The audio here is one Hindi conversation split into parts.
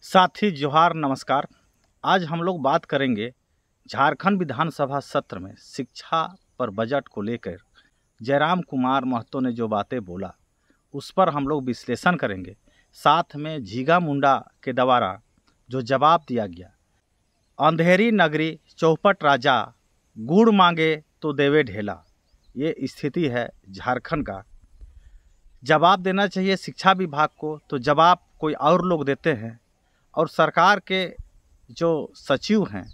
साथी जोहार नमस्कार। आज हम लोग बात करेंगे झारखंड विधानसभा सत्र में शिक्षा पर बजट को लेकर जयराम कुमार महतो ने जो बातें बोला उस पर हम लोग विश्लेषण करेंगे। साथ में झीगा मुंडा के द्वारा जो जवाब दिया गया, अंधेरी नगरी चौपट राजा गुड़ मांगे तो देवे ढेला, ये स्थिति है झारखंड का। जवाब देना चाहिए शिक्षा विभाग को, तो जवाब कोई और लोग देते हैं। और सरकार के जो सचिव हैं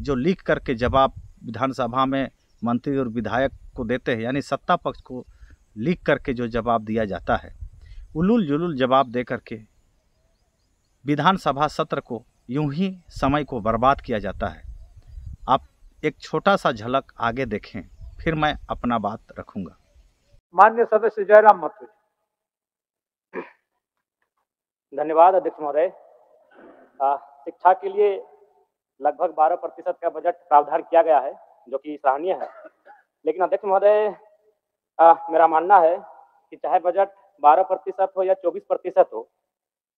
जो लिख करके जवाब विधानसभा में मंत्री और विधायक को देते हैं, यानी सत्ता पक्ष को लिख करके जो जवाब दिया जाता है, उलूल जुलूल जवाब दे करके विधानसभा सत्र को यूं ही समय को बर्बाद किया जाता है। आप एक छोटा सा झलक आगे देखें, फिर मैं अपना बात रखूंगा। माननीय सदस्य जयराम महतो जी। धन्यवाद अध्यक्ष महोदय। शिक्षा के लिए लगभग 12% का बजट प्रावधान किया गया है, जो कि सराहनीय है। लेकिन अध्यक्ष महोदय, मेरा मानना है कि चाहे बजट 12% हो या 24% हो,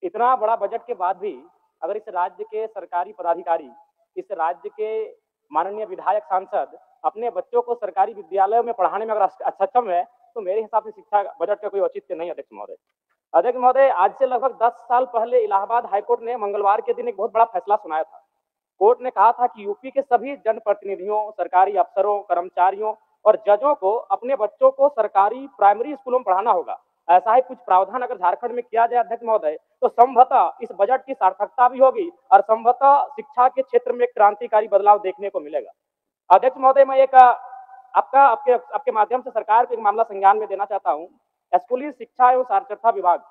इतना बड़ा बजट के बाद भी अगर इस राज्य के सरकारी पदाधिकारी, इस राज्य के माननीय विधायक, सांसद अपने बच्चों को सरकारी विद्यालयों में पढ़ाने में अगर सक्षम है, तो मेरे हिसाब से शिक्षा बजट का कोई औचित्य नहीं। अध्यक्ष महोदय, आज से लगभग 10 साल पहले इलाहाबाद हाईकोर्ट ने मंगलवार के दिन एक बहुत बड़ा फैसला सुनाया था। कोर्ट ने कहा था कि यूपी के सभी जनप्रतिनिधियों, सरकारी अफसरों, कर्मचारियों और जजों को अपने बच्चों को सरकारी प्राइमरी स्कूलों में पढ़ाना होगा। ऐसा ही कुछ प्रावधान अगर झारखंड में किया जाए अध्यक्ष महोदय, तो संभवतः इस बजट की सार्थकता भी होगी और संभवतः शिक्षा के क्षेत्र में एक क्रांतिकारी बदलाव देखने को मिलेगा। अध्यक्ष महोदय, मैं एक आपके माध्यम से सरकार को एक मामला संज्ञान में देना चाहता हूँ। स्कूली शिक्षा एवं साक्षरता विभाग,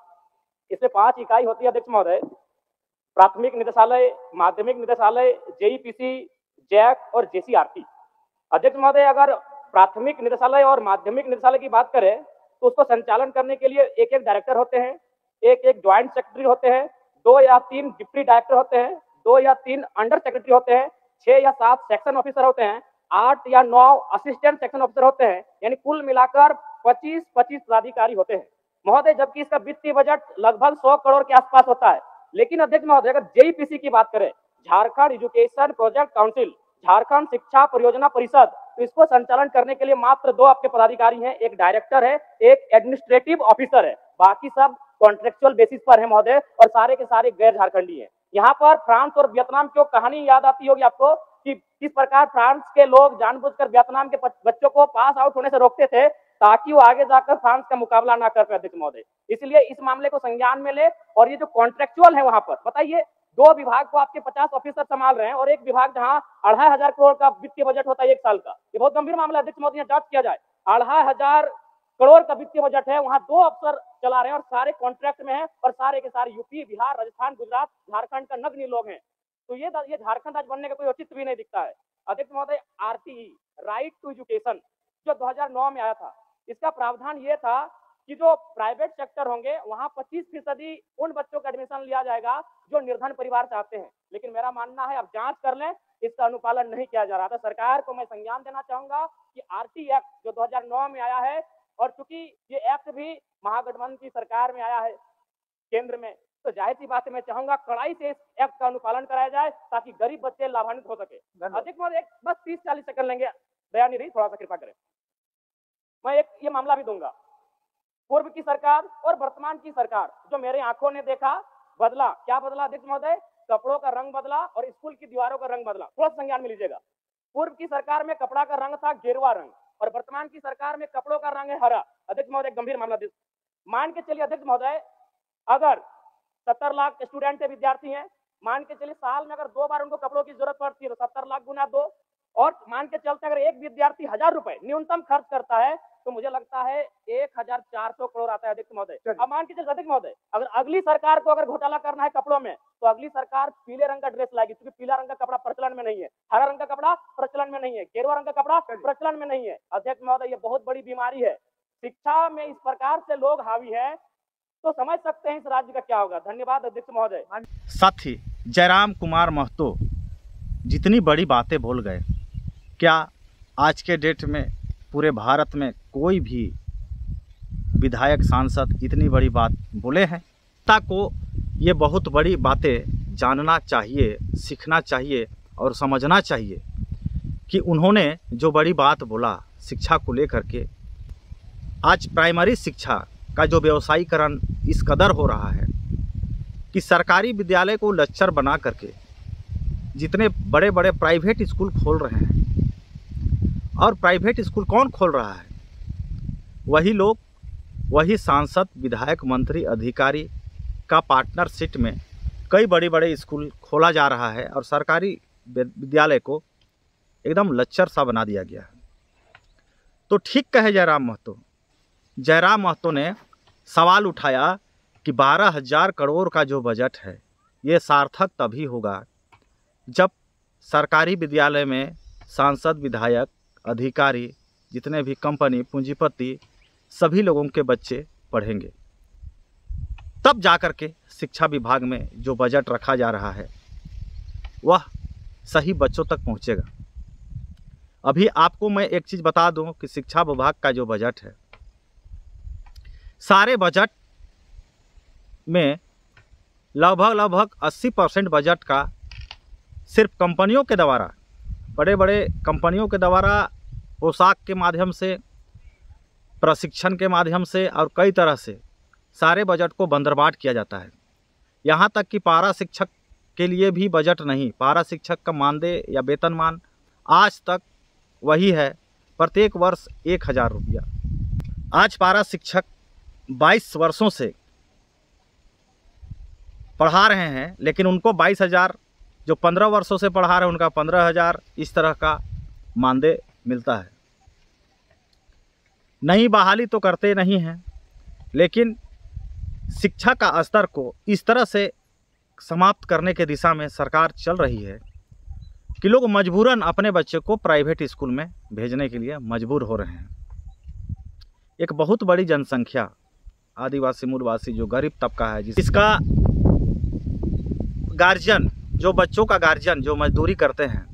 इसमें 5 इकाई होती है अध्यक्ष महोदय। प्राथमिक निदेशालय, माध्यमिक निदेशालय, जेईपीसी, जैक और जेसीआरटी। अध्यक्ष महोदय, अगर प्राथमिक निदेशालय और माध्यमिक निदेशालय की बात करें तो उसको संचालन करने के लिए एक डायरेक्टर होते हैं, एक ज्वाइंट सेक्रेटरी होते हैं, 2 या 3 डिप्टी डायरेक्टर होते हैं, 2 या 3 अंडर सेक्रेटरी होते हैं, 6 या 7 सेक्शन ऑफिसर होते हैं, 8 या 9 असिस्टेंट सेक्शन ऑफिसर होते हैं, यानी कुल मिलाकर 25 पदाधिकारी होते हैं महोदय। जबकि इसका वित्तीय बजट लगभग 100 करोड़ के आसपास होता है। लेकिन अध्यक्ष महोदय, अगर जेईपीसी की बात करें, Jharkhand education project council, Jharkhand शिक्षा परियोजना परिषद, तो इसको संचालन करने के लिए मात्र 2 आपके पदाधिकारी हैं, एक डायरेक्टर है, एक एडमिनिस्ट्रेटिव ऑफिसर है, बाकी सब कॉन्ट्रेक्चुअल बेसिस पर है महोदय, और सारे के सारे गैर झारखंडी हैं। यहाँ पर फ्रांस और वियतनाम की कहानी याद आती होगी आपको कि किस प्रकार फ्रांस के लोग जानबूझकर वियतनाम के बच्चों को पास आउट होने से रोकते थे ताकि वो आगे जाकर फ्रांस का मुकाबला ना कर पाए अध्यक्ष महोदय। इसलिए इस मामले को संज्ञान में ले। और ये जो कॉन्ट्रेक्चुअल है, वहां पर बताइए, 2 विभाग को आपके 50 ऑफिसर संभाल रहे हैं और एक विभाग जहां 2500 करोड़ का वित्तीय बजट होता है 1 साल का। ये बहुत गंभीर मामला अध्यक्ष महोदय, जांच किया जाए। 2500 करोड़ का वित्तीय बजट है, वहां 2 अफसर चला रहे हैं और सारे कॉन्ट्रैक्ट में हैं, और सारे के सारे यूपी, बिहार, राजस्थान, गुजरात, झारखंड का नगण्य लोग हैं। तो ये झारखंड आज बनने का कोई औचित्य भी नहीं दिखता है। अध्यक्ष महोदय, आरटीई, राइट टू एजुकेशन, जो 2009 में आया था, इसका प्रावधान ये था कि जो प्राइवेट सेक्टर होंगे वहां 25% उन बच्चों का एडमिशन लिया जाएगा जो निर्धन परिवार से आते हैं। लेकिन मेरा मानना है, अब जांच कर लें, इसका अनुपालन नहीं किया जा रहा था। सरकार को मैं संज्ञान देना चाहूंगा कि आरटी एक्ट जो 2009 में आया है, और चूंकि ये एक्ट भी महागठबंधन की सरकार में आया है केंद्र में, तो जाहिर सी बात है, मैं चाहूंगा कड़ाई से इस एक्ट का अनुपालन कराया जाए ताकि गरीब बच्चे लाभान्वित हो सके। अधिक महोदय, बस 30-40 सेकंड लेंगे, दया नहीं रही, थोड़ा सा कृपा करें। मैं एक ये मामला भी दूंगा। पूर्व की सरकार और वर्तमान की सरकार, जो मेरे आंखों ने देखा, बदला। क्या बदला अध्यक्ष महोदय? कपड़ों का रंग बदला और स्कूल की दीवारों का रंग बदला। थोड़ा संज्ञान में लीजिएगा। पूर्व की सरकार में कपड़ा का रंग था गेरुआ रंग, और वर्तमान की सरकार में कपड़ों का रंग है हरा। अध्यक्ष महोदय, गंभीर मामला मान के चलिए अध्यक्ष महोदय, अगर 70 लाख स्टूडेंट विद्यार्थी हैं, मान के चलिए साल में अगर 2 बार उनको कपड़ों की जरूरत पड़ती है, तो 70 लाख गुना 2, और मान के चलते अगर एक विद्यार्थी 1000 रुपए न्यूनतम खर्च करता है, तो मुझे लगता है 1400 करोड़ आता है अध्यक्ष महोदय। अब मान के चलिए अध्यक्ष महोदय, अगर अगली सरकार को अगर घोटाला करना है कपड़ों में, तो अगली सरकार पीले रंग का ड्रेस लाएगी, क्योंकि पीला रंग का कपड़ा प्रचलन में नहीं है, हरा रंग का कपड़ा प्रचलन में नहीं है, गेरुआ रंग का कपड़ा प्रचलन में नहीं है। अध्यक्ष महोदय, ये बहुत बड़ी बीमारी है। शिक्षा में इस प्रकार से लोग हावी है, तो समझ सकते हैं इस राज्य का क्या होगा। धन्यवाद अध्यक्ष महोदय। साथी जयराम कुमार महतो जितनी बड़ी बातें बोल गए, क्या आज के डेट में पूरे भारत में कोई भी विधायक सांसद इतनी बड़ी बात बोले हैं? ताको ये बहुत बड़ी बातें जानना चाहिए, सीखना चाहिए और समझना चाहिए कि उन्होंने जो बड़ी बात बोला शिक्षा को लेकर के। आज प्राइमरी शिक्षा का जो व्यवसायीकरण इस कदर हो रहा है कि सरकारी विद्यालय को लच्चर बना करके जितने बड़े बड़े प्राइवेट स्कूल खोल रहे हैं, और प्राइवेट स्कूल कौन खोल रहा है? वही लोग, वही सांसद, विधायक, मंत्री, अधिकारी का पार्टनरशिप में कई बड़े बड़े स्कूल खोला जा रहा है और सरकारी विद्यालय को एकदम लच्चर सा बना दिया गया है। तो ठीक कहे जयराम महतो। जयराम महतो ने सवाल उठाया कि 12,000 करोड़ का जो बजट है ये सार्थक तभी होगा जब सरकारी विद्यालय में सांसद, विधायक, अधिकारी, जितने भी कंपनी, पूंजीपति, सभी लोगों के बच्चे पढ़ेंगे, तब जाकर के शिक्षा विभाग में जो बजट रखा जा रहा है वह सही बच्चों तक पहुंचेगा। अभी आपको मैं एक चीज़ बता दूं कि शिक्षा विभाग का जो बजट है, सारे बजट में लगभग 80% बजट का सिर्फ कंपनियों के द्वारा, बड़े बड़े कंपनियों के द्वारा पोशाक के माध्यम से, प्रशिक्षण के माध्यम से और कई तरह से सारे बजट को बंदरबाट किया जाता है। यहाँ तक कि पारा शिक्षक के लिए भी बजट नहीं। पारा शिक्षक का मानदेय या वेतनमान आज तक वही है, प्रत्येक वर्ष 1,000 रुपया। आज पारा शिक्षक 22 वर्षों से पढ़ा रहे हैं, लेकिन उनको 22,000, जो 15 वर्षों से पढ़ा रहे हैं उनका 15,000, इस तरह का मानदेय मिलता है। नई बहाली तो करते नहीं हैं, लेकिन शिक्षा का स्तर को इस तरह से समाप्त करने के दिशा में सरकार चल रही है कि लोग मजबूरन अपने बच्चे को प्राइवेट स्कूल में भेजने के लिए मजबूर हो रहे हैं। एक बहुत बड़ी जनसंख्या, आदिवासी मूलवासी, जो गरीब तबका है, जिसका गार्जियन, जो बच्चों का गार्जियन जो मजदूरी करते हैं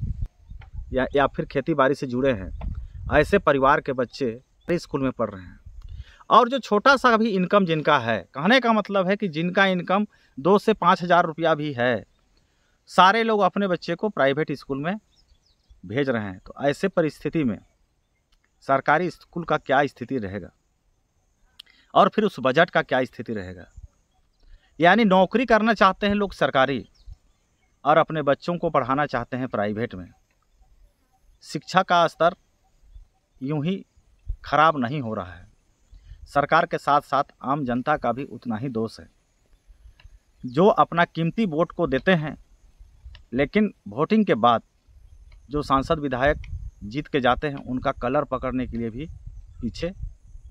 या फिर खेती बाड़ी से जुड़े हैं, ऐसे परिवार के बच्चे स्कूल में पढ़ रहे हैं। और जो छोटा सा भी इनकम जिनका है, कहने का मतलब है कि जिनका इनकम 2 से 5,000 रुपया भी है, सारे लोग अपने बच्चे को प्राइवेट स्कूल में भेज रहे हैं। तो ऐसे परिस्थिति में सरकारी स्कूल का क्या स्थिति रहेगा और फिर उस बजट का क्या स्थिति रहेगा? यानी नौकरी करना चाहते हैं लोग सरकारी और अपने बच्चों को पढ़ाना चाहते हैं प्राइवेट में। शिक्षा का स्तर यूं ही खराब नहीं हो रहा है। सरकार के साथ साथ आम जनता का भी उतना ही दोष है, जो अपना कीमती वोट को देते हैं, लेकिन वोटिंग के बाद जो सांसद, विधायक जीत के जाते हैं उनका कलर पकड़ने के लिए भी पीछे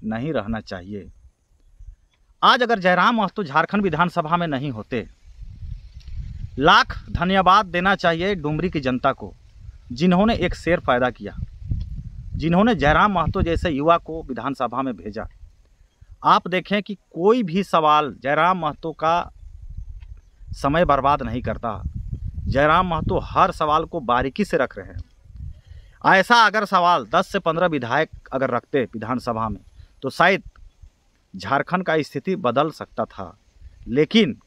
नहीं रहना चाहिए। आज अगर जयराम महतो झारखंड विधानसभा में नहीं होते, लाख धन्यवाद देना चाहिए डुमरी की जनता को, जिन्होंने एक शेर पैदा किया, जिन्होंने जयराम महतो जैसे युवा को विधानसभा में भेजा। आप देखें कि कोई भी सवाल जयराम महतो का समय बर्बाद नहीं करता। जयराम महतो हर सवाल को बारीकी से रख रहे हैं। ऐसा अगर सवाल 10 से 15 विधायक अगर रखते विधानसभा में तो शायद झारखंड का स्थिति बदल सकता था, लेकिन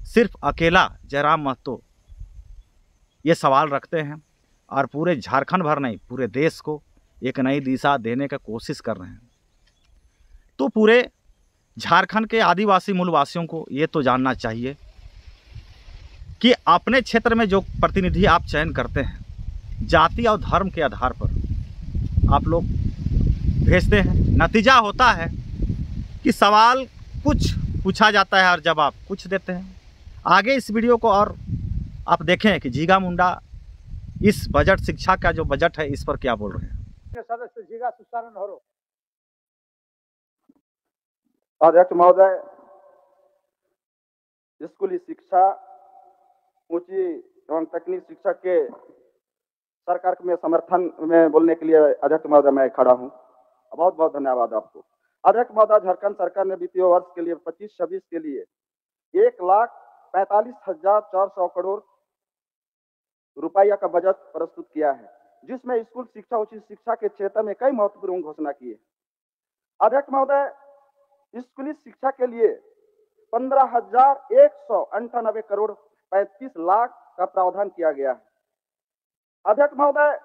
सिर्फ अकेला जयराम महतो ये सवाल रखते हैं और पूरे झारखंड भर नहीं, पूरे देश को एक नई दिशा देने का कोशिश कर रहे हैं। तो पूरे झारखंड के आदिवासी मूलवासियों को ये तो जानना चाहिए कि अपने क्षेत्र में जो प्रतिनिधि आप चयन करते हैं, जाति और धर्म के आधार पर आप लोग भेजते हैं। नतीजा होता है कि सवाल कुछ पूछा जाता है और जवाब कुछ देते हैं। आगे इस वीडियो को और आप देखें कि जीगा मुंडा इस बजट, शिक्षा का जो बजट है, इस पर क्या बोल रहे हैं। सदस्य जीगा सुसानन होरो। अध्यक्ष महोदय, स्कूली शिक्षा, ऊंची एवं तकनीक शिक्षा के सरकार में समर्थन में बोलने के लिए अध्यक्ष महोदय मैं खड़ा हूं। बहुत बहुत धन्यवाद आपको। अध्यक्ष महोदय, झारखंड सरकार ने वित्तीय वर्ष के लिए 25-26 के लिए 1,45,400 करोड़ रुपया का बजट प्रस्तुत किया है, जिसमें स्कूल शिक्षा, उच्च शिक्षा के क्षेत्र में कई महत्वपूर्ण घोषणा की है। अध्यक्ष महोदय, स्कूली शिक्षा के लिए 15,198 करोड़ 35 लाख का प्रावधान किया गया है। अध्यक्ष महोदय,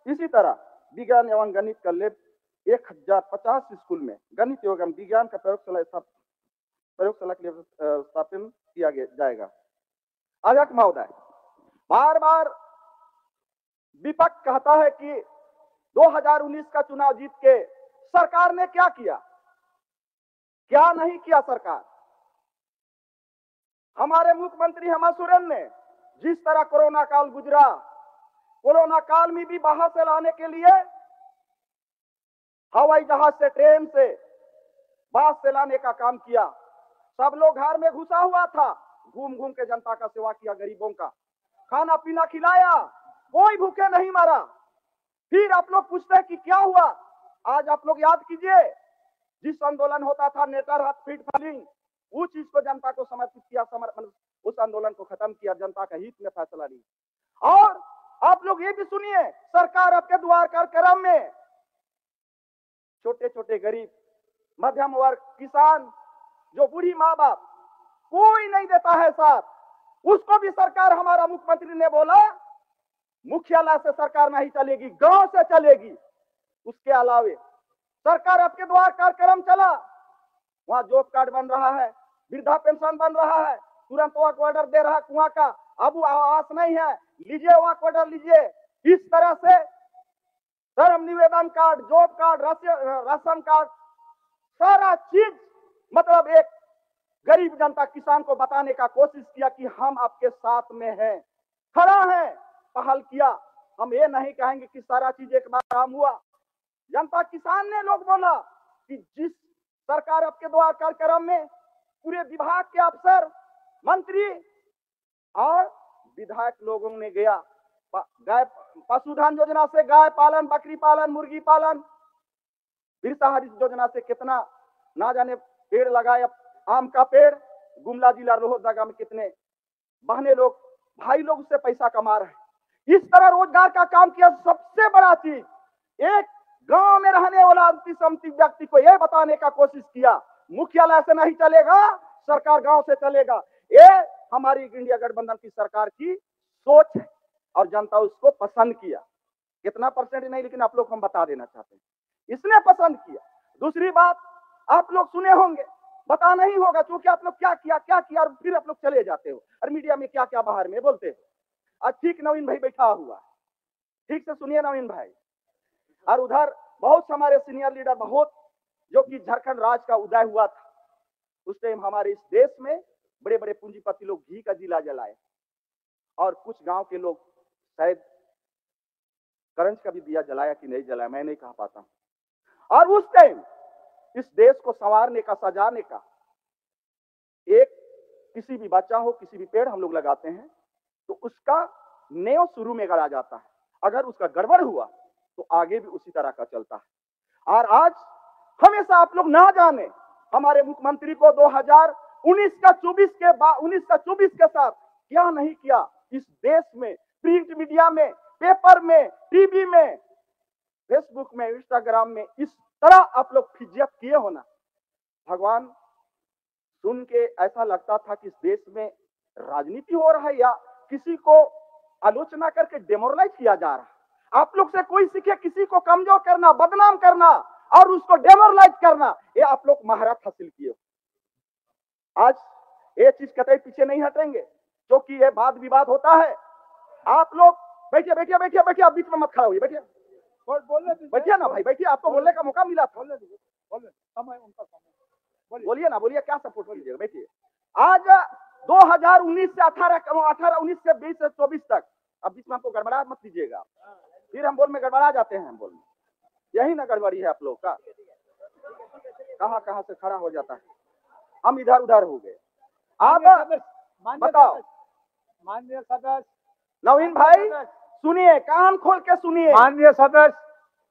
इसी तरह विज्ञान एवं गणित का लैब 1050 स्कूल में गणित एवं विज्ञान का प्रयोगशाला के लिए स्थापित किया जाएगा। अध्यक्ष महोदय, बार बार विपक्ष कहता है कि 2019 का चुनाव जीत के सरकार ने क्या किया, क्या नहीं किया। सरकार, हमारे मुख्यमंत्री हेमंत सोरेन ने जिस तरह कोरोना काल गुजरा, कोरोना काल में भी बाहर से लाने के लिए हवाई जहाज से, ट्रेन से, बस से लाने का काम किया। सब लोग घर में घुसा हुआ था, घूम घूम के जनता का सेवा किया, गरीबों का खाना पीना खिलाया, कोई भूखे नहीं मरा। फिर आप लोग पूछते हैं कि क्या हुआ। आज आप लोग याद कीजिए, जिस आंदोलन होता था नेटर हाथ फीट फालिंग, वो चीज को जनता को समर्पित किया, उस आंदोलन को खत्म किया, जनता का हित में फैसला लिया। और आप लोग ये भी सुनिए, सरकार आपके द्वार कार्यक्रम में छोटे छोटे गरीब, मध्यम वर्ग, किसान, जो बूढ़ी माँ बाप, कोई नहीं देता है साथ, उसको भी सरकार, हमारा मुख्यमंत्री ने बोला मुख्यालय से सरकार नहीं चलेगी, गांव से चलेगी। उसके अलावे सरकार आपके द्वार कार्यक्रम चला, वहां जॉब कार्ड बन रहा है, वृद्धा पेंशन बन रहा है, तुरंत वर्क ऑर्डर दे रहा है कुआं का। अब आवास नहीं है, लीजिए वर्क ऑर्डर लीजिए। इस तरह से धर्म निवेदन card, job card, ration card, सारा चीज, मतलब एक गरीब जनता, किसान को बताने का कोशिश किया कि हम आपके साथ में हैं, खड़ा है, पहल किया। हम ये नहीं कहेंगे कि सारा चीज एक बार काम हुआ। जनता, किसान ने लोग बोला कि जिस सरकार आपके द्वार कार्यक्रम में पूरे विभाग के अफसर, मंत्री और विधायक लोगों ने गया, गाय पशुधन योजना से गाय पालन, बकरी पालन, मुर्गी पालन, बिरसा हरित योजना से कितना ना जाने पेड़ लगाए, आम का पेड़, गुमला जिला लोहरदगा में कितने बहने लोग, भाई लोग उससे पैसा कमा रहे हैं। इस तरह रोजगार का काम किया। सबसे बड़ा चीज, एक गांव में रहने वाला अंतिम व्यक्ति को यह बताने का कोशिश किया, मुख्यालय से नहीं चलेगा, सरकार गांव से चलेगा। ये हमारी इंडिया गठबंधन की सरकार की सोच है और जनता उसको पसंद किया। कितना परसेंट नहीं, लेकिन आप लोग हम बता देना चाहते हैं, इसने पसंद किया। दूसरी बात, आप लोग सुने होंगे, बता नहीं होगा, क्योंकि आप लोग क्या किया और फिर आप लोग चले जाते हो और मीडिया में क्या क्या बाहर में बोलते हो। आज ठीक नवीन भाई बैठा हुआ है, ठीक से सुनिए नवीन भाई। और उधर बहुत हमारे सीनियर लीडर, बहुत, जो कि झारखंड राज्य का उदय हुआ था उस टाइम, हमारे इस देश में बड़े बड़े पूंजीपति लोग घी का जिला जलाए और कुछ गांव के लोग शायद करंज का भी दिया जलाया कि नहीं जलाया, मैं नहीं कह पाता। और उस टाइम इस देश को संवारने का, सजाने का, एक किसी भी बच्चा हो, किसी भी पेड़ हम लोग लगाते हैं तो उसका नेव शुरू में गड़ा जाता है, अगर उसका गड़बड़ हुआ तो आगे भी उसी तरह का चलता है। और आज हमेशा आप लोग ना जाने, हमारे मुख्यमंत्री को 2019 का 24 के साथ क्या नहीं किया इस देश में, प्रिंट मीडिया में, पेपर में, टीवी में, फेसबुक में, इंस्टाग्राम में, इस तरह आप लोग फिजियत किए हो ना, भगवान, सुन के ऐसा लगता था कि इस देश में राजनीति हो रहा है या किसी को आलोचना करके डेमोरलाइज किया जा रहा है। आप लोग से कोई सीखे किसी को कमजोर करना, बदनाम करना और उसको डेमोरलाइज करना, ये आप लोग महारत हासिल किए। आज ये चीज कतई पीछे नहीं हटेंगे, क्योंकि ये वाद विवाद होता है। आप लोग बैठिए बैठिए बैठिए बैठिए, आप बीच में मत खड़ा होइए, बैठिए बैठिए ना भाई, बैठिए, आपको बोलने का मौका मिला था, बोलिए ना, बोलिए, क्या सपोर्ट कीजिएगा, बैठिए। आज 2019 से 18, 19 से 20 से 24 तक, अब बीच में आपको गड़बड़ा मत दीजिएगा, फिर हम बोल में गड़बड़ा जाते हैं, हम बोल में यही ना गड़बड़ी है आप लोग का, कहां कहां से खड़ा हो जाता है, हम इधर उधर हो गए। आप बताओ माननीय सदस्य नवीन भाई, सुनिए, कान खोल के सुनिए, माननीय सदस्य,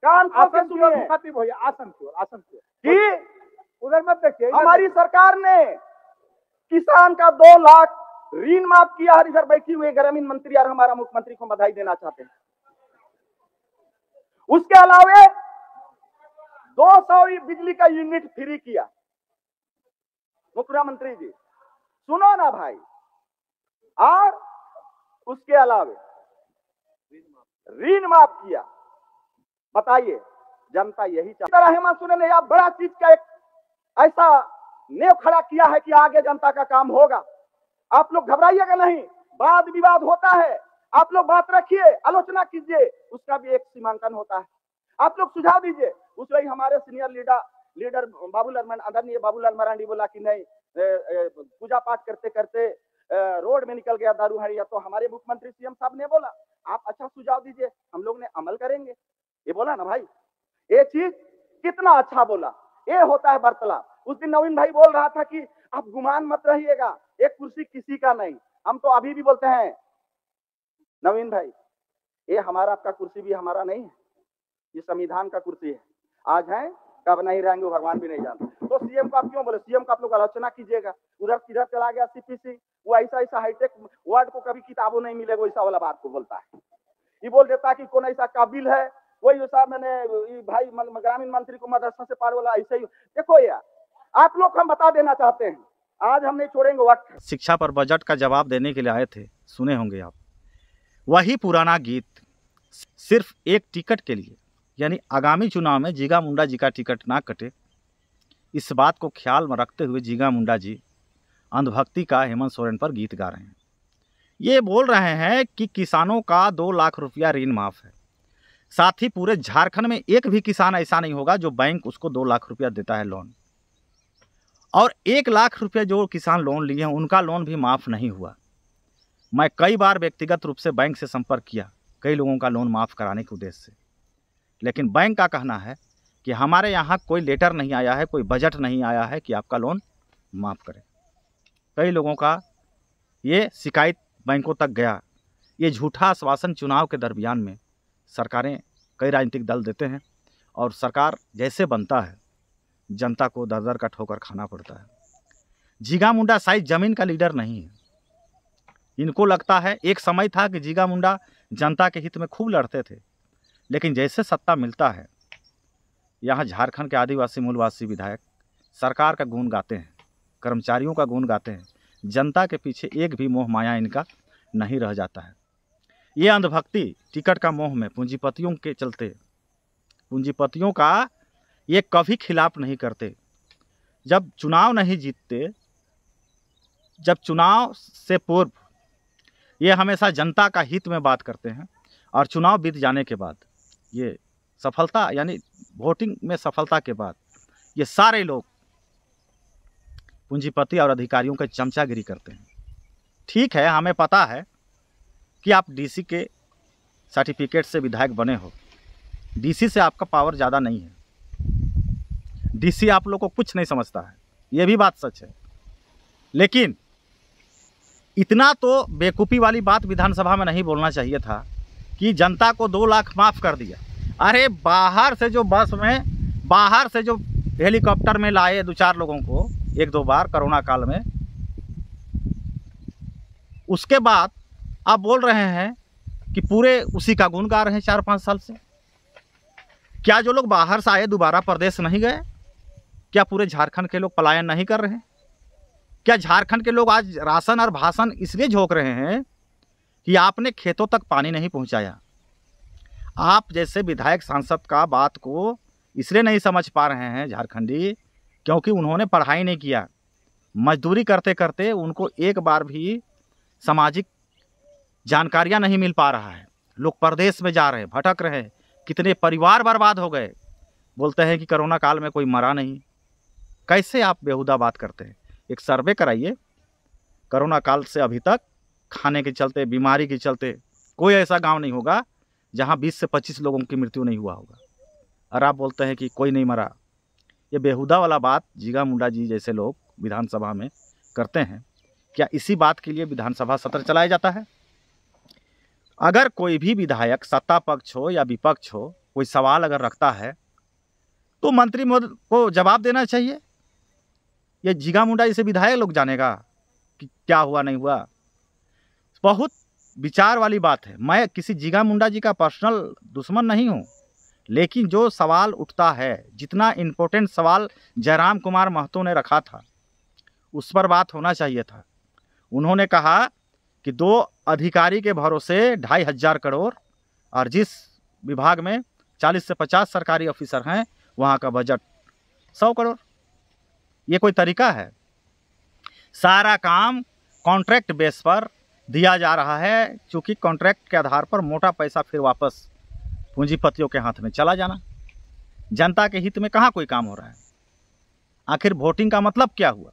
कान खोल के सुनिए आसन की कि उधर मत देखिए। हमारी सरकार ने किसान का 2 लाख ऋण माफ किया है। इधर बैठी हुए ग्रामीण मंत्री और हमारा मुख्यमंत्री को बधाई देना चाहते हैं। उसके अलावे 200 बिजली का यूनिट फ्री किया। मुख्यमंत्री जी सुनो ना भाई, और उसके अलावे ऋण माफ किया। बताइए, जनता यही चाहती है। हेमंत सोरेन ने यह बड़ा चीज का एक ऐसा नेव खड़ा किया है कि आगे जनता का काम होगा। आप लोग घबराइएगा नहीं, वाद विवाद होता है, आप लोग बात रखिए, आलोचना कीजिए, उसका भी एक सीमांकन होता है। आप लोग सुझाव दीजिए। उसमें हमारे सीनियर लीडर आदरणीय बाबूलाल मरांडी बोला कि नहीं, पूजा पाठ करते करते रोड में निकल गया दारू हरिया, तो हमारे मुख्यमंत्री सीएम साहब ने बोला आप अच्छा सुझाव दीजिए, हम लोग ने अमल करेंगे। ये बोला ना भाई, ये चीज कितना अच्छा बोला। ये होता है वार्तालाप। उस दिन नवीन भाई बोल रहा था कि आप गुमान मत रहिएगा, एक कुर्सी किसी का नहीं। हम तो अभी भी बोलते हैं नवीन भाई, ये हमारा आपका कुर्सी भी हमारा नहीं है, ये संविधान का कुर्सी है। आज है, कब नहीं रहेंगे वो भगवान भी नहीं जानते। तो सीएम को आप क्यों बोले? सीएम को आप लोग आलोचना कीजिएगा। उधर किधर चला गया सीपीसी, वो ऐसा हाईटेक वर्ड को कभी किताबों नहीं मिलेगा, वैसा वाला बात को बोलता है। ये बोल देता कि कौन ऐसा काबिल है, वही वैसा मैंने भाई ग्रामीण मंत्री को मदरसा से पार वाला ऐसे ही। देखो यार, आप लोग हम बता देना चाहते हैं, आज हम नहीं छोड़ेंगे वक्त। शिक्षा पर बजट का जवाब देने के लिए आए थे, सुने होंगे आप। वही पुराना गीत, सिर्फ एक टिकट के लिए, यानी आगामी चुनाव में जीगा मुंडा जी का टिकट ना कटे, इस बात को ख्याल में रखते हुए जीगा मुंडा जी अंधभक्ति का हेमंत सोरेन पर गीत गा रहे हैं। ये बोल रहे हैं कि किसानों का 2 लाख रुपया ऋण माफ़ है। साथ ही पूरे झारखंड में एक भी किसान ऐसा नहीं होगा जो बैंक उसको 2 लाख रुपया देता है लोन, और 1 लाख रुपया जो किसान लोन लिए हैं उनका लोन भी माफ़ नहीं हुआ। मैं कई बार व्यक्तिगत रूप से बैंक से संपर्क किया, कई लोगों का लोन माफ़ कराने के उद्देश्य से, लेकिन बैंक का कहना है कि हमारे यहाँ कोई लेटर नहीं आया है, कोई बजट नहीं आया है कि आपका लोन माफ़ करें। कई लोगों का ये शिकायत बैंकों तक गया। ये झूठा आश्वासन चुनाव के दरमियान में सरकारें, कई राजनीतिक दल देते हैं, और सरकार जैसे बनता है जनता को दर दर का ठोकर खाना पड़ता है। जीगा मुंडा शायद जमीन का लीडर नहीं है। इनको लगता है, एक समय था कि जीगा मुंडा जनता के हित में खूब लड़ते थे, लेकिन जैसे सत्ता मिलता है, यहाँ झारखंड के आदिवासी मूलवासी विधायक सरकार का गुण गाते हैं, कर्मचारियों का गुण गाते हैं, जनता के पीछे एक भी मोह माया इनका नहीं रह जाता है। ये अंधभक्ति टिकट का मोह में पूंजीपतियों के चलते, पूंजीपतियों का ये कभी खिलाफ नहीं करते। जब चुनाव नहीं जीतते, जब चुनाव से पूर्व ये हमेशा जनता का हित में बात करते हैं, और चुनाव बीत जाने के बाद ये सफलता, यानी वोटिंग में सफलता के बाद ये सारे लोग पूंजीपति और अधिकारियों के चमचागिरी करते हैं। ठीक है, हमें पता है कि आप डीसी के सर्टिफिकेट से विधायक बने हो, डीसी से आपका पावर ज़्यादा नहीं है, डीसी आप लोग को कुछ नहीं समझता है, ये भी बात सच है। लेकिन इतना तो बेवकूफ़ी वाली बात विधानसभा में नहीं बोलना चाहिए था कि जनता को 2 लाख माफ़ कर दिया। अरे बाहर से जो बस में, बाहर से जो हेलीकॉप्टर में लाए 2-4 लोगों को 1-2 बार कोरोना काल में, उसके बाद आप बोल रहे हैं कि पूरे उसी का गुण गा रहे हैं 4-5 साल से। क्या जो लोग बाहर से आए दोबारा प्रदेश नहीं गए? क्या पूरे झारखंड के लोग पलायन नहीं कर रहे हैं? क्या झारखंड के लोग आज राशन और भाषण इसलिए झोंक रहे हैं कि आपने खेतों तक पानी नहीं पहुंचाया? आप जैसे विधायक सांसद का बात को इसलिए नहीं समझ पा रहे हैं झारखंडी, क्योंकि उन्होंने पढ़ाई नहीं किया। मजदूरी करते करते उनको एक बार भी सामाजिक जानकारियां नहीं मिल पा रहा है। लोग परदेश में जा रहे हैं, भटक रहे हैं, कितने परिवार बर्बाद हो गए। बोलते हैं कि कोरोना काल में कोई मरा नहीं। कैसे आप बेहुदा बात करते हैं? एक सर्वे कराइए, कोरोना काल से अभी तक खाने के चलते, बीमारी के चलते कोई ऐसा गांव नहीं होगा जहां 20 से 25 लोगों की मृत्यु नहीं हुआ होगा, और आप बोलते हैं कि कोई नहीं मरा। ये बेहुदा वाला बात जीगा मुंडा जी जैसे लोग विधानसभा में करते हैं। क्या इसी बात के लिए विधानसभा सत्र चलाया जाता है? अगर कोई भी विधायक, सत्ता पक्ष हो या विपक्ष हो, कोई सवाल अगर रखता है तो मंत्री महोदय को जवाब देना चाहिए। ये जीगा मुंडा जैसे विधायक लोग जानेगा कि क्या हुआ नहीं हुआ? बहुत विचार वाली बात है। मैं किसी जीगा मुंडा जी का पर्सनल दुश्मन नहीं हूँ, लेकिन जो सवाल उठता है, जितना इम्पोर्टेंट सवाल जयराम कुमार महतो ने रखा था, उस पर बात होना चाहिए था। उन्होंने कहा कि 2 अधिकारी के भरोसे 2500 करोड़, और जिस विभाग में 40 से 50 सरकारी ऑफिसर हैं वहाँ का बजट 100 करोड़। ये कोई तरीका है? सारा काम कॉन्ट्रैक्ट बेस पर दिया जा रहा है, क्योंकि कॉन्ट्रैक्ट के आधार पर मोटा पैसा फिर वापस पूंजीपतियों के हाथ में चला जाना। जनता के हित में कहाँ कोई काम हो रहा है? आखिर वोटिंग का मतलब क्या हुआ?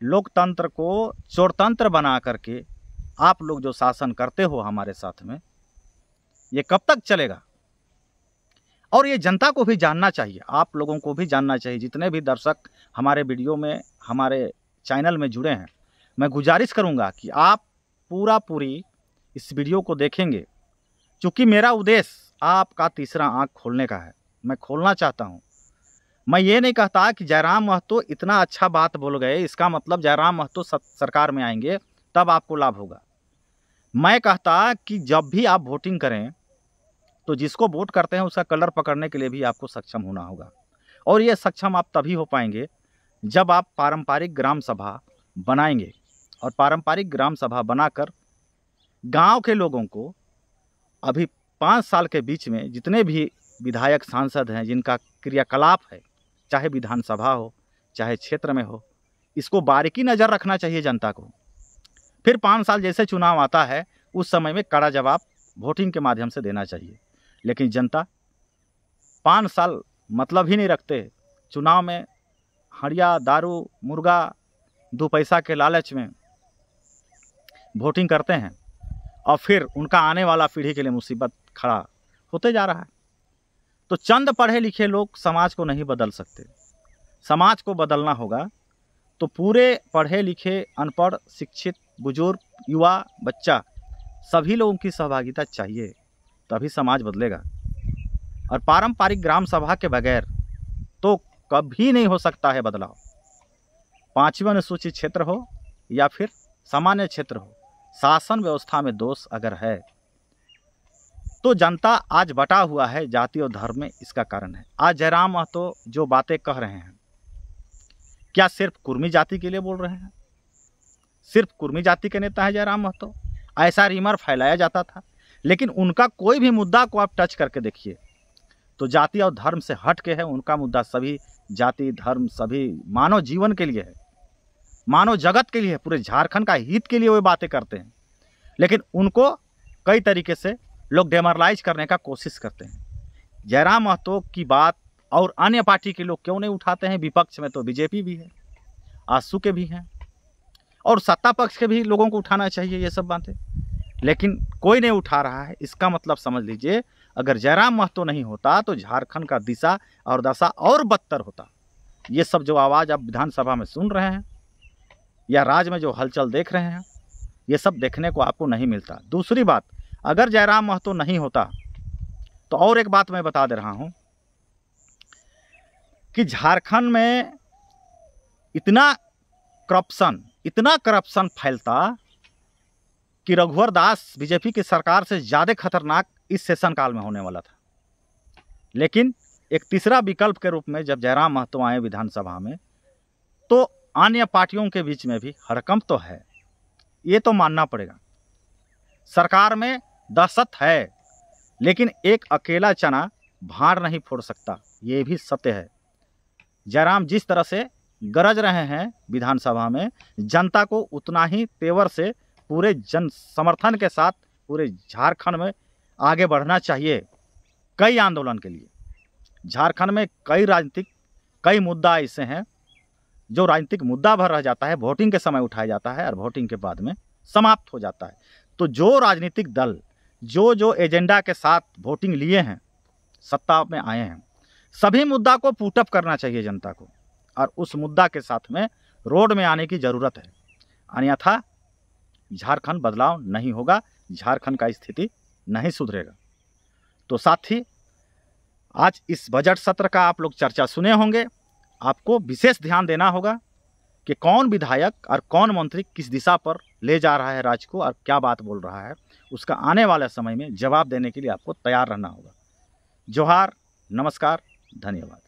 लोकतंत्र को चोरतंत्र बना करके आप लोग जो शासन करते हो हमारे साथ में, ये कब तक चलेगा? और ये जनता को भी जानना चाहिए, आप लोगों को भी जानना चाहिए। जितने भी दर्शक हमारे वीडियो में, हमारे चैनल में जुड़े हैं, मैं गुजारिश करूंगा कि आप पूरी इस वीडियो को देखेंगे, क्योंकि मेरा उद्देश्य आपका तीसरा आंख खोलने का है। मैं खोलना चाहता हूं। मैं ये नहीं कहता कि जयराम महतो इतना अच्छा बात बोल गए इसका मतलब जयराम महतो सरकार में आएंगे तब आपको लाभ होगा। मैं कहता कि जब भी आप वोटिंग करें तो जिसको वोट करते हैं उसका कलर पकड़ने के लिए भी आपको सक्षम होना होगा, और ये सक्षम आप तभी हो पाएंगे जब आप पारंपरिक ग्राम सभा बनाएंगे। और पारंपरिक ग्राम सभा बनाकर गांव के लोगों को, अभी 5 साल के बीच में जितने भी विधायक सांसद हैं जिनका क्रियाकलाप है, चाहे विधानसभा हो चाहे क्षेत्र में हो, इसको बारीकी नज़र रखना चाहिए जनता को। फिर 5 साल जैसे चुनाव आता है उस समय में कड़ा जवाब वोटिंग के माध्यम से देना चाहिए। लेकिन जनता 5 साल मतलब ही नहीं रखते, चुनाव में हड़िया, दारू, मुर्गा, 2 पैसा के लालच में वोटिंग करते हैं, और फिर उनका आने वाला पीढ़ी के लिए मुसीबत खड़ा होते जा रहा है। तो चंद पढ़े लिखे लोग समाज को नहीं बदल सकते। समाज को बदलना होगा तो पूरे पढ़े लिखे, अनपढ़, शिक्षित, बुजुर्ग, युवा, बच्चा, सभी लोगों की सहभागिता चाहिए, तभी समाज बदलेगा। और पारंपरिक ग्राम सभा के बगैर तो कभी नहीं हो सकता है बदलाव। 5वीं अनुसूचित क्षेत्र हो या फिर सामान्य क्षेत्र हो, शासन व्यवस्था में दोष अगर है तो जनता आज बटा हुआ है जाति और धर्म में, इसका कारण है। आज जयराम महतो जो बातें कह रहे हैं, क्या सिर्फ कुर्मी जाति के लिए बोल रहे हैं? सिर्फ कुर्मी जाति के नेता है जयराम महतो? ऐसा रीमर फैलाया जाता था, लेकिन उनका कोई भी मुद्दा को आप टच करके देखिए तो जाति और धर्म से हट के है। उनका मुद्दा सभी जाति, धर्म, सभी मानव जीवन के लिए है, मानव जगत के लिए है, पूरे झारखंड का हित के लिए वो बातें करते हैं। लेकिन उनको कई तरीके से लोग डेमोरलाइज करने का कोशिश करते हैं। जयराम महतो की बात और अन्य पार्टी के लोग क्यों नहीं उठाते हैं? विपक्ष में तो बीजेपी भी है, आसू के भी हैं, और सत्ता पक्ष के भी लोगों को उठाना चाहिए ये सब बातें, लेकिन कोई नहीं उठा रहा है। इसका मतलब समझ लीजिए, अगर जयराम महतो नहीं होता तो झारखंड का दिशा और दशा और बदतर होता। ये सब जो आवाज़ आप विधानसभा में सुन रहे हैं या राज्य में जो हलचल देख रहे हैं, ये सब देखने को आपको नहीं मिलता। दूसरी बात, अगर जयराम महतो नहीं होता तो और एक बात मैं बता दे रहा हूं कि झारखंड में इतना करप्शन फैलता कि रघुवर दास बीजेपी की सरकार से ज़्यादा खतरनाक इस सेशन काल में होने वाला था। लेकिन एक तीसरा विकल्प के रूप में जब जयराम महतो आए विधानसभा में, तो अन्य पार्टियों के बीच में भी हड़कंप तो है, ये तो मानना पड़ेगा। सरकार में दहशत है, लेकिन एक अकेला चना भार नहीं फोड़ सकता, ये भी सत्य है। जयराम जिस तरह से गरज रहे हैं विधानसभा में, जनता को उतना ही तेवर से पूरे जन समर्थन के साथ पूरे झारखंड में आगे बढ़ना चाहिए। कई आंदोलन के लिए झारखंड में कई मुद्दा ऐसे हैं जो राजनीतिक मुद्दा भर रह जाता है, वोटिंग के समय उठाया जाता है और वोटिंग के बाद में समाप्त हो जाता है। तो जो राजनीतिक दल जो एजेंडा के साथ वोटिंग लिए हैं, सत्ता में आए हैं, सभी मुद्दा को पुटअप करना चाहिए जनता को, और उस मुद्दा के साथ में रोड में आने की ज़रूरत है। अन्यथा झारखंड बदलाव नहीं होगा, झारखंड का स्थिति नहीं सुधरेगा। तो साथ ही आज इस बजट सत्र का आप लोग चर्चा सुने होंगे, आपको विशेष ध्यान देना होगा कि कौन विधायक और कौन मंत्री किस दिशा पर ले जा रहा है राज्य को और क्या बात बोल रहा है, उसका आने वाले समय में जवाब देने के लिए आपको तैयार रहना होगा। जोहार, नमस्कार, धन्यवाद।